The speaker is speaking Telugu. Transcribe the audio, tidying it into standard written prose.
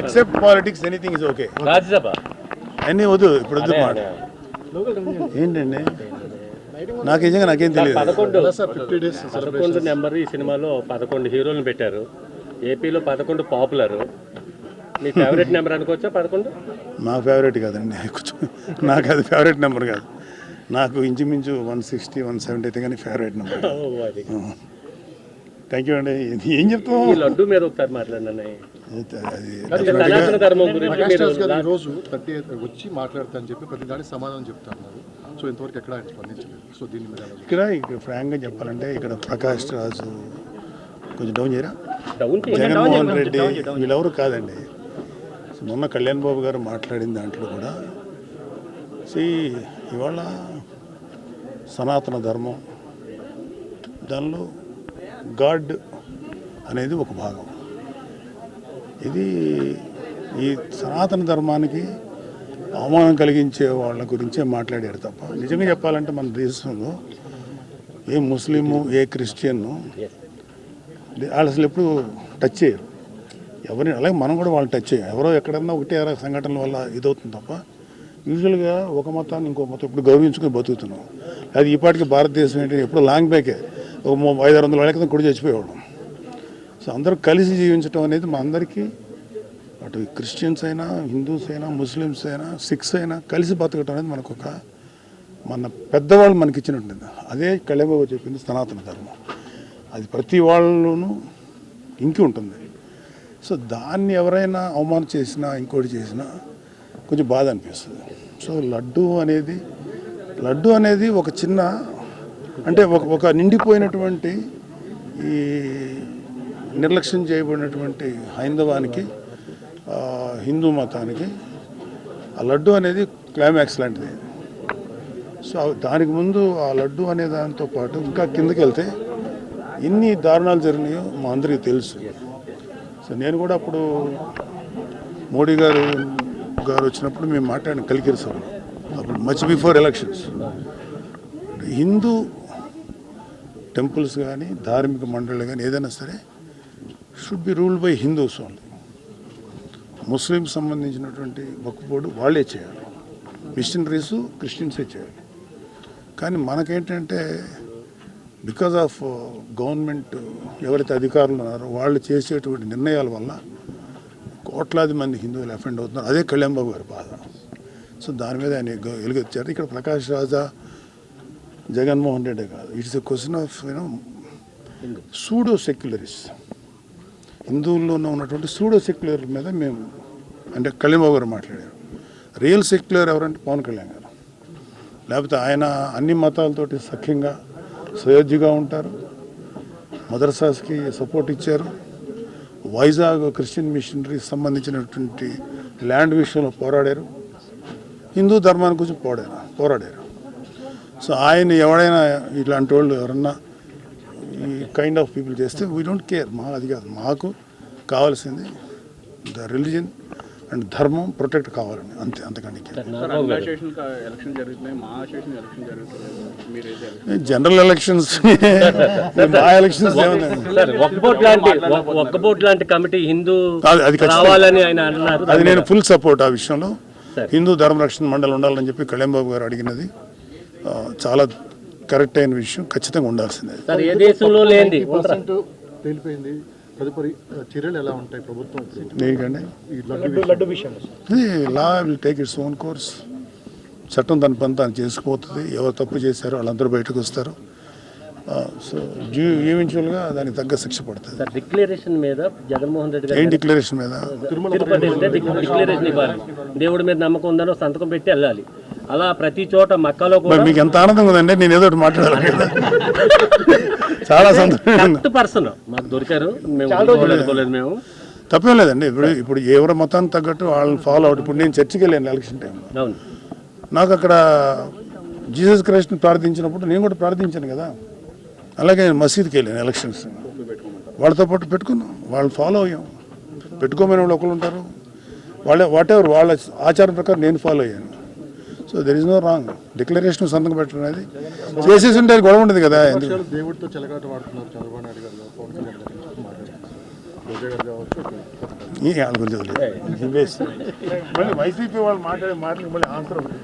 Except politics anything is okay. Rajya Sabha అన్నీ వద్దు ఇప్పుడు వద్దు మాట ఏంటండి నాకు నిజంగా నాకేం తెలియదు. 11 నెంబర్ ఈ సినిమాలో 11 హీరోలను పెట్టారు. ఏపీలో 11 పాపులర్. మీ ఫేవరెట్ నెంబర్ అనుకోవచ్చా 11? మా ఫేవరెట్ కాదండి, కొంచెం నాకు అది ఫేవరెట్ నెంబర్ కాదు. నాకు ఇంచుమించు 160, 170 అయితే కానీ ఫేవరెట్ నెంబర్. థ్యాంక్ యూ అండి. ఏం చెప్తాం ఈ లడ్డు మీద ఒకసారి మాట్లాడినా సనాతన ధర్మం గురించి రోజు 30 వచ్చి మాట్లాడతానని చెప్పి ప్రతి దానికి సమాధానం చెప్తున్నారు. సో ఇంతవరకు ఎక్కడ ఆయన స్పందించలేదు. సో దీని మీద ఇక్కడ ఫ్రాంక్గా చెప్పాలంటే ఇక్కడ ప్రకాష్ రాజు కొంచెం డౌన్ చేయరా, జగన్మోహన్ రెడ్డి వీళ్ళెవరు కాదండి. మొన్న కళ్యాణ్ బాబు గారు మాట్లాడిన దాంట్లో కూడా ఇవాళ సనాతన ధర్మం దానిలో గాడ్ అనేది ఒక భాగం. ఇది ఈ సనాతన ధర్మానికి అవమానం కలిగించే వాళ్ళ గురించే మాట్లాడారు తప్ప నిజంగా చెప్పాలంటే మన దేశంలో ఏ ముస్లిము ఏ క్రిస్టియన్ను వాళ్ళు అసలు ఎప్పుడు టచ్ చేయరు ఎవరిని. అలాగే మనం కూడా వాళ్ళు టచ్ చేయం. ఎవరో ఎక్కడన్నా ఒకటే సంఘటనల వల్ల ఇదవుతుంది తప్ప యూజువల్గా ఒక మతాన్ని ఇంకో మతం ఇప్పుడు గౌరవించుకొని బతుకుతున్నాం. అది ఈ పాటికి భారతదేశం ఏంటి ఎప్పుడు లాంగ్ బ్యాకే ఒక 500-600 ఏళ్ళ క్రితం కూడా చచ్చిపోయేవాళ్ళం. సో అందరూ కలిసి జీవించడం అనేది మా అందరికీ, అటు క్రిస్టియన్స్ అయినా హిందూస్ అయినా ముస్లిమ్స్ అయినా సిఖ్స్ అయినా కలిసి బతకటం అనేది మనకు ఒక మన పెద్దవాళ్ళు మనకి ఇచ్చినట్టుంది. అదే కళ్యాణబాబు చెప్పింది సనాతన ధర్మం. అది ప్రతి వాళ్ళలోనూ ఇంకి ఉంటుంది. సో దాన్ని ఎవరైనా అవమానం చేసినా ఇంకోటి చేసినా కొంచెం బాధ అనిపిస్తుంది. సో లడ్డు అనేది ఒక చిన్న అంటే ఒక నిండిపోయినటువంటి ఈ నిర్లక్ష్యం చేయబడినటువంటి హైందవానికి హిందూ మతానికి ఆ లడ్డు అనేది క్లైమాక్స్ లాంటిది. సో దానికి ముందు ఆ లడ్డు అనే దాంతో పాటు ఇంకా కిందకి వెళ్తే ఎన్ని దారుణాలు జరిగినాయో మా అందరికీ తెలుసు. సో నేను కూడా అప్పుడు మోడీ గారు వచ్చినప్పుడు మేము మాట్లాడిన కలికిరి సభలో అప్పుడు much before elections Hindu temples కానీ ధార్మిక మండళ్ళు కానీ ఏదైనా సరే should be ruled by Hindus only. Muslims సంబంధించినటువంటి వక్ఫ్ వాళ్ళే చేయాలి, మిషనరీస్ క్రిస్టియన్సే చేయాలి. కానీ మనకేంటంటే బికాజ్ ఆఫ్ గవర్నమెంట్ ఎవరైతే అధికారులు ఉన్నారో వాళ్ళు చేసేటువంటి నిర్ణయాల వల్ల కోట్లాది మంది హిందువులు అఫెండ్ అవుతున్నారు. అదే కళ్యాణ్ బాబు గారి బాధ. సో దాని మీద ఆయన వెలుగొచ్చారు. ఇక్కడ ప్రకాష్ రాజా జగన్మోహన్ రెడ్డి కాదు, it's a question of pseudo secularism. హిందువుల్లోనే ఉన్నటువంటి సూడో సెక్యులర్ మీద మేము అంటే కళ్యాణ్ బాబు గారు మాట్లాడారు. రియల్ సెక్యులర్ ఎవరంటే పవన్ కళ్యాణ్ గారు. లేకపోతే ఆయన అన్ని మతాలతోటి సఖ్యంగా సయోధ్యగా ఉంటారు. మదర్సాస్కి సపోర్ట్ ఇచ్చారు. వైజాగ్ క్రిస్టియన్ మిషనరీకి సంబంధించినటువంటి ల్యాండ్ విషయంలో పోరాడారు. హిందూ ధర్మాన్ని గురించి పోరాడారు. సో ఆయన ఎవడైనా ఇట్లాంటి వాళ్ళు ఎవరన్నా ఈ కైండ్ ఆఫ్ పీపుల్ చేస్తే వీ డోంట్ కేర్. అది కాదు, మాకు కావాల్సింది ద రిలీజన్ అండ్ ధర్మం ప్రొటెక్ట్ కావాలని అంతే, అంతకంటే జనరల్ ఎలక్షన్స్ మా ఎలక్షన్స్ అది నేను ఫుల్ సపోర్ట్ ఆ విషయంలో. హిందూ ధర్మ రక్షణ మండలి ఉండాలని చెప్పి కళ్యాణ్ బాబు గారు అడిగినది చాలా కరెక్ట్ అయిన విషయం, ఖచ్చితంగా ఉండాల్సిందే. తదుపరి చర్యలు ఎలా ఉంటాయి ప్రభుత్వం? Law will take its own course. చట్టం దాని పని తాను చేసుకుపోతుంది. ఎవరు తప్పు చేశారో వాళ్ళందరూ బయటకు వస్తారు. సో ఈవెన్చువల్గా దానికి తగ్గ శిక్ష పడుతుంది. డిక్లరేషన్ మీద జగన్మోహన్ రెడ్డి ఏం డిక్లరేషన్ మీద? డిక్లరేషన్ ఇవ్వాలి. దేవుడి మీద నమ్మకం ఉందని సంతకం పెట్టి వెళ్ళాలి. అలా ప్రతి చోట మక్కాలో కూడా మీకు ఎంత ఆనందంగా ఉందండి. నేను ఏదో మాట్లాడాలి కదా, చాలా పర్సన్ మాకు దొరికారు. మేము తప్పేం లేదండి. ఇప్పుడు ఎవరి మతానికి తగ్గట్టు వాళ్ళని ఫాలో అవుట్. ఇప్పుడు నేను చర్చికి వెళ్ళాను ఎలక్షన్ టైంలో. నాకు అక్కడ జీసస్ క్రైస్ట్ని ప్రార్థించినప్పుడు నేను కూడా ప్రార్థించాను కదా. అలాగే నేను మసీద్కి వెళ్ళాను ఎలక్షన్స్. వాళ్ళతో పాటు పెట్టుకున్నాం, వాళ్ళు ఫాలో అయ్యాం. పెట్టుకోమని వాళ్ళు ఒకళ్ళు ఉంటారు, వాళ్ళే వాటెవర్ వాళ్ళ ఆచారం ప్రకారం నేను ఫాలో అయ్యాను. So there is no wrong. Declaration సంతకం పెట్టడం అనేది చేసేసి ఉంటే గొడవ ఉండదు కదా. దేవుడితో చెలగాట వాడుతున్నారు చంద్రబాబు నాయుడు గారు, పవన్ కళ్యాణ్ గారు. వాళ్ళ గురించి వదిలేదు. వేస్ట్. మళ్ళీ వైసీపీ వాళ్ళు మాట్లాడే మాటలు మళ్ళీ ఆన్సర్ అవుతుంది.